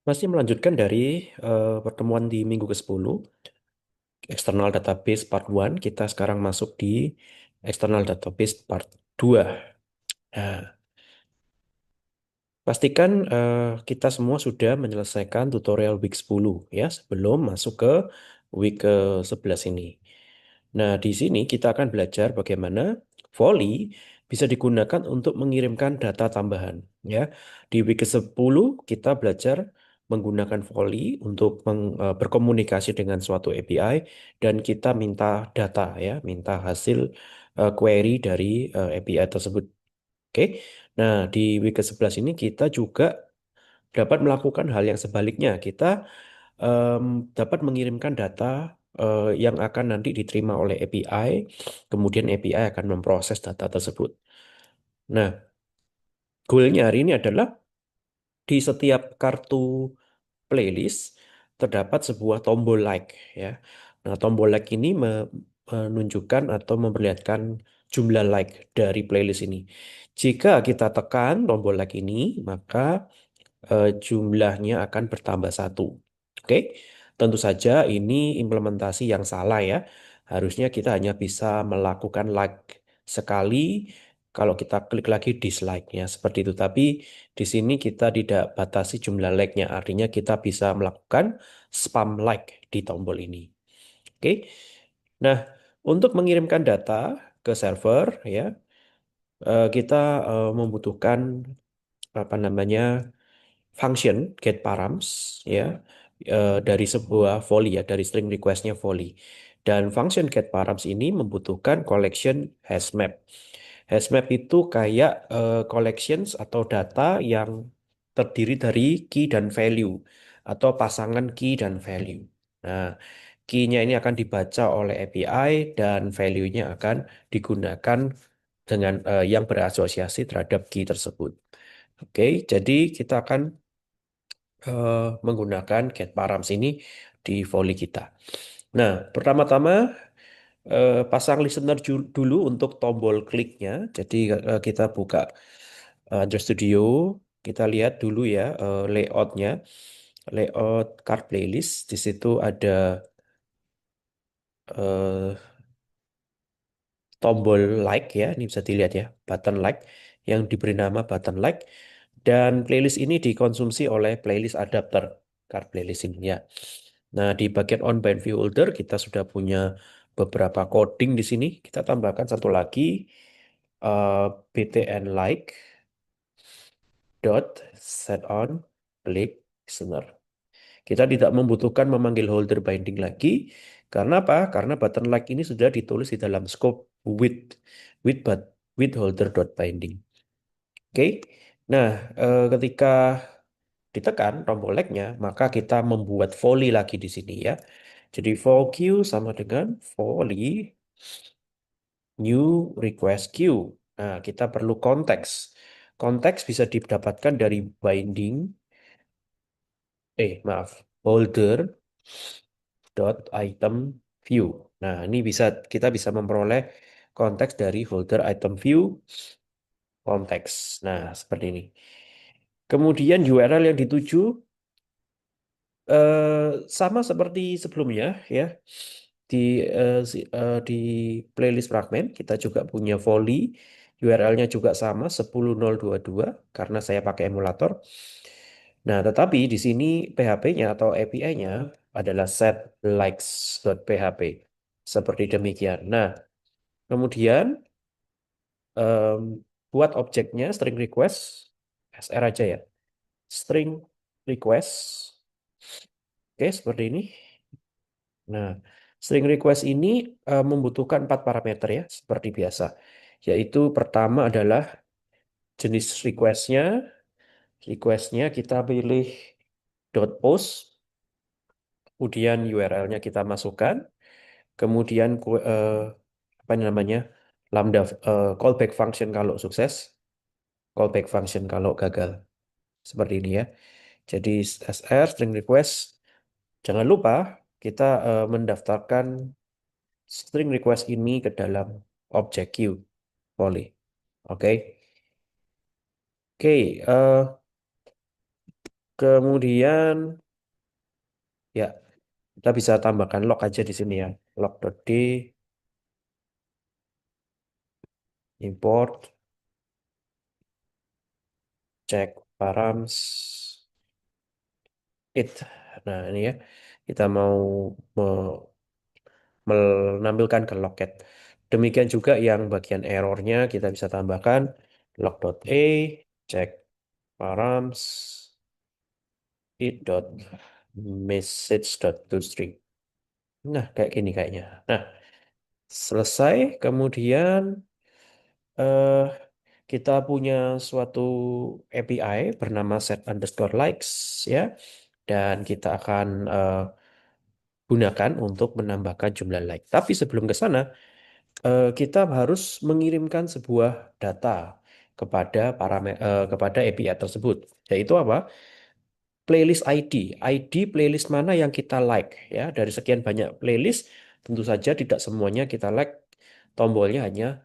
Masih melanjutkan dari pertemuan di minggu ke-10, External Database Part 1, kita sekarang masuk di External Database Part 2. Nah, pastikan kita semua sudah menyelesaikan tutorial week 10 ya, sebelum masuk ke week ke-11 ini. Nah, di sini kita akan belajar bagaimana Volley bisa digunakan untuk mengirimkan data tambahan. Ya, di week ke-10 kita belajar menggunakan Volley untuk berkomunikasi dengan suatu API dan kita minta data ya, minta hasil query dari API tersebut. Oke. Nah, di week ke-11 ini kita juga dapat melakukan hal yang sebaliknya. Kita em, dapat mengirimkan data yang akan nanti diterima oleh API, kemudian API akan memproses data tersebut. Nah, goalnya hari ini adalah di setiap kartu playlist terdapat sebuah tombol like ya. Nah, tombol like ini menunjukkan atau memperlihatkan jumlah like dari playlist ini. Jika kita tekan tombol like ini, maka jumlahnya akan bertambah satu. Oke, tentu saja ini implementasi yang salah ya. Harusnya kita hanya bisa melakukan like sekali. Kalau kita klik lagi dislike-nya seperti itu. Tapi di sini kita tidak batasi jumlah like-nya. Artinya kita bisa melakukan spam like di tombol ini. Oke. Nah, untuk mengirimkan data ke server ya, kita membutuhkan apa namanya function get params ya, dari sebuah volley ya, dari string requestnya volley, dan function get params ini membutuhkan collection hash map. Hash map itu kayak collections atau data yang terdiri dari key dan value atau pasangan key dan value. Nah, key-nya ini akan dibaca oleh API dan value-nya akan digunakan dengan yang berasosiasi terhadap key tersebut. Oke, jadi kita akan menggunakan get params ini di volley kita. Nah, pertama-tama pasang listener dulu untuk tombol kliknya. Jadi kita buka Android Studio, kita lihat dulu ya layoutnya, layout card playlist. Di situ ada eh, tombol like ya, ini bisa dilihat ya, button like yang diberi nama button like. Dan playlist ini dikonsumsi oleh playlist adapter card playlist ini ya. Nah, di bagian on bind view holder kita sudah punya beberapa coding di sini. Kita tambahkan satu lagi btn like dot set on click listener. Kita tidak membutuhkan memanggil holder binding lagi. Karena apa? Karena button like ini sudah ditulis di dalam scope with but with holder dot binding. Oke. Nah, ketika ditekan tombol like-nya, maka kita membuat volley lagi di sini ya. Jadi for queue sama dengan volley new request queue. Nah, kita perlu konteks. Konteks bisa didapatkan dari binding, maaf, holder dot item view. Nah, ini kita bisa memperoleh konteks dari holder item view konteks. Nah, seperti ini. Kemudian URL yang dituju sama seperti sebelumnya ya. Di di playlist fragment kita juga punya volley, URL-nya juga sama 10022 karena saya pakai emulator. Nah, tetapi di sini PHP-nya atau API-nya adalah set likes.php seperti demikian. Nah, kemudian em, buat objeknya string request SR aja ya. String request. Oke, seperti ini. Nah, string request ini membutuhkan 4 parameter ya, seperti biasa. Yaitu pertama adalah jenis requestnya. Requestnya kita pilih dot post, kemudian URL-nya kita masukkan, kemudian apa ini namanya lambda callback function kalau sukses, callback function kalau gagal. Seperti ini ya. Jadi SR string request. Jangan lupa kita mendaftarkan string request ini ke dalam objek queue. Boleh. Oke. Oke. Kemudian ya kita bisa tambahkan log aja di sini ya. Log.d import check params it. Nah, ini ya. Kita mau me- menampilkan ke loket. Demikian juga yang bagian errornya kita bisa tambahkan log.a check params it dot message dot toString. Nah, kayak gini kayaknya. Nah, selesai. Kemudian eh, kita punya suatu API bernama set underscore likes ya, dan kita akan gunakan untuk menambahkan jumlah like. Tapi sebelum ke sana, kita harus mengirimkan sebuah data kepada kepada API tersebut, yaitu apa? Playlist ID, ID playlist mana yang kita like ya. Dari sekian banyak playlist, tentu saja tidak semuanya kita like. Tombolnya hanya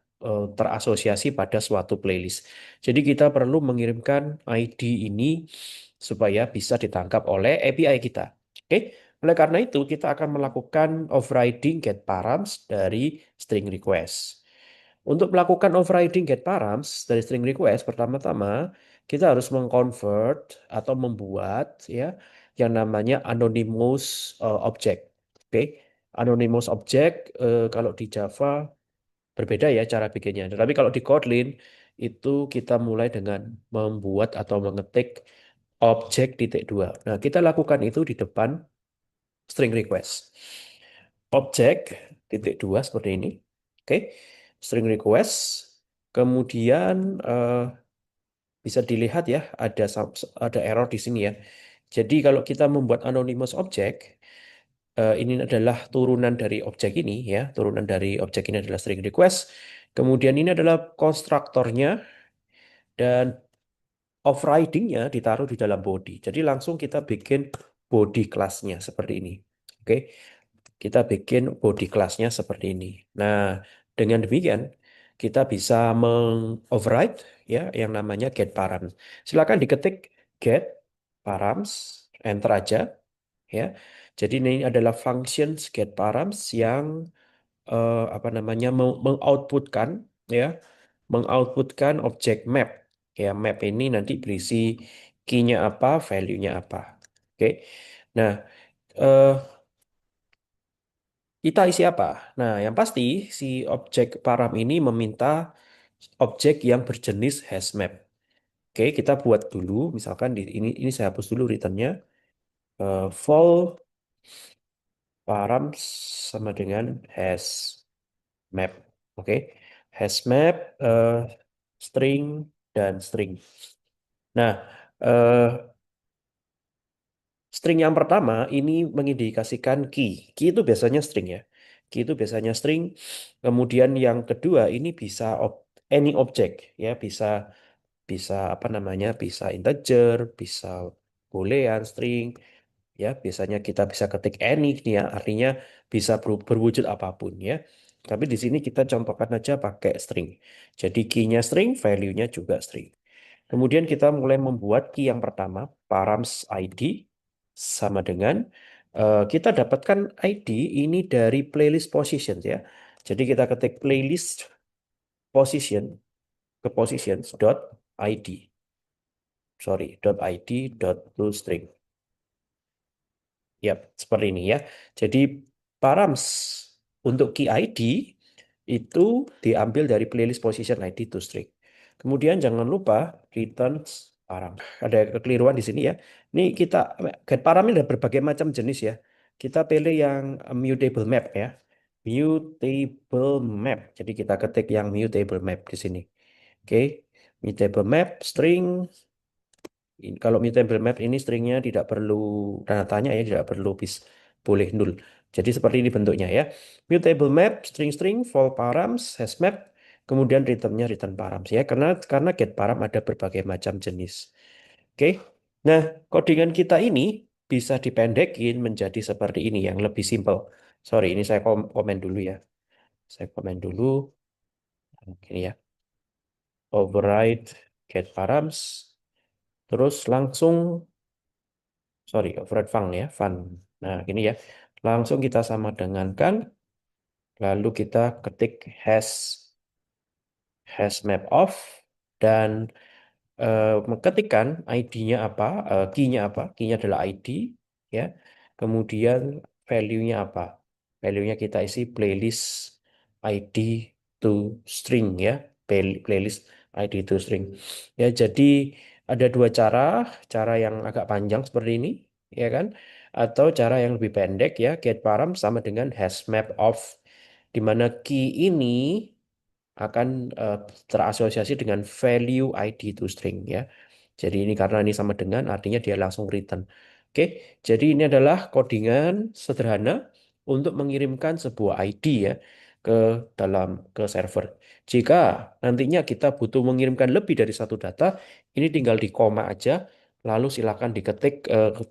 terasosiasi pada suatu playlist. Jadi kita perlu mengirimkan ID ini supaya bisa ditangkap oleh API kita. Oke. Oleh karena itu, kita akan melakukan overriding get params dari string request. Untuk melakukan overriding get params dari string request, pertama-tama kita harus mengconvert atau membuat ya yang namanya anonymous object. Oke, anonymous object kalau di Java berbeda ya cara bikinnya. Tetapi kalau di Kotlin itu kita mulai dengan membuat atau mengetik objek titik dua. Nah, kita lakukan itu di depan string request. Objek titik dua seperti ini. Oke, string request. Kemudian bisa dilihat ya ada error di sini ya. Jadi kalau kita membuat anonymous object, ini adalah turunan dari objek ini ya. Turunan dari objek ini adalah string request. Kemudian ini adalah konstruktornya dan overriding-nya ditaruh di dalam body. Jadi langsung kita bikin body class-nya seperti ini. Oke, kita bikin body class-nya seperti ini. Nah, dengan demikian kita bisa meng-override ya yang namanya get params. Silakan diketik get params, enter aja ya. Jadi ini adalah functions get params yang apa namanya mengoutputkan ya, mengoutputkan objek map. Ya, map ini nanti berisi key-nya apa, value-nya apa. Oke. Nah, eh, kita isi apa? Nah, yang pasti si objek param ini meminta objek yang berjenis hashmap. Oke, kita buat dulu. Misalkan di ini saya hapus dulu returnnya. Vol param sama dengan hashmap. Oke, hashmap string dan string. Nah, eh, string yang pertama ini mengindikasikan key. Key itu biasanya string ya. Key itu biasanya string. Kemudian yang kedua ini bisa any object ya, bisa bisa apa namanya? Bisa integer, bisa boolean, string ya. Biasanya kita bisa ketik any nih ya, artinya bisa berwujud apapun ya. Tapi di sini kita contohkan aja pakai string. Jadi key-nya string, value-nya juga string. Kemudian kita mulai membuat key yang pertama, params ID sama dengan kita dapatkan ID ini dari playlist position ya. Jadi kita ketik playlist position ke positions dot ID. Sorry, dot ID dot toString. Ya, seperti ini ya. Jadi params untuk key ID itu diambil dari playlist position ID toString. Kemudian jangan lupa return param. Ada kekeliruan di sini ya. Ini kita get param ini ada berbagai macam jenis ya. Kita pilih yang mutable map ya. Mutable map. Jadi kita ketik yang mutable map di sini. Oke. Mutable map string. Kalau mutable map ini stringnya tidak perlu tanda tanya ya, tidak perlu boleh nul. Jadi seperti ini bentuknya ya. Mutable map, string-string, vol params, hash map, kemudian returnnya return params ya. Karena get param ada berbagai macam jenis. Oke. Nah, codingan kita ini bisa dipendekin menjadi seperti ini yang lebih simple. Sorry, ini saya komen dulu ya. Saya komen dulu. Ini ya. Override get params. Terus langsung sorry, override fun ya, fun. Nah, gini ya. Langsung kita sama dengankan, lalu kita ketik hash map of dan ketikkan ID-nya apa, key-nya apa, key-nya adalah ID, ya. Kemudian value-nya apa? Value-nya kita isi playlist ID to string ya, playlist ID to string. Ya, jadi ada dua cara, cara yang agak panjang seperti ini, ya kan? Atau cara yang lebih pendek ya, get param sama dengan hash map of, di mana key ini akan eh, terasosiasi dengan value ID to string ya. Jadi ini karena ini sama dengan artinya dia langsung return. Oke, jadi ini adalah codingan sederhana untuk mengirimkan sebuah ID ya ke ke server. Jika nantinya kita butuh mengirimkan lebih dari satu data, ini tinggal di koma aja, lalu silakan diketik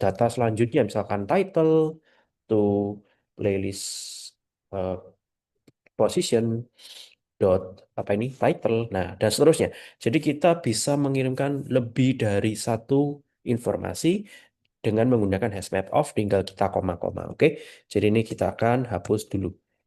data selanjutnya, misalkan title to playlist eh, position dot apa ini title, nah dan seterusnya. Jadi kita bisa mengirimkan lebih dari satu informasi dengan menggunakan hash map of, tinggal kita koma-koma. Oke, jadi ini kita akan hapus dulu.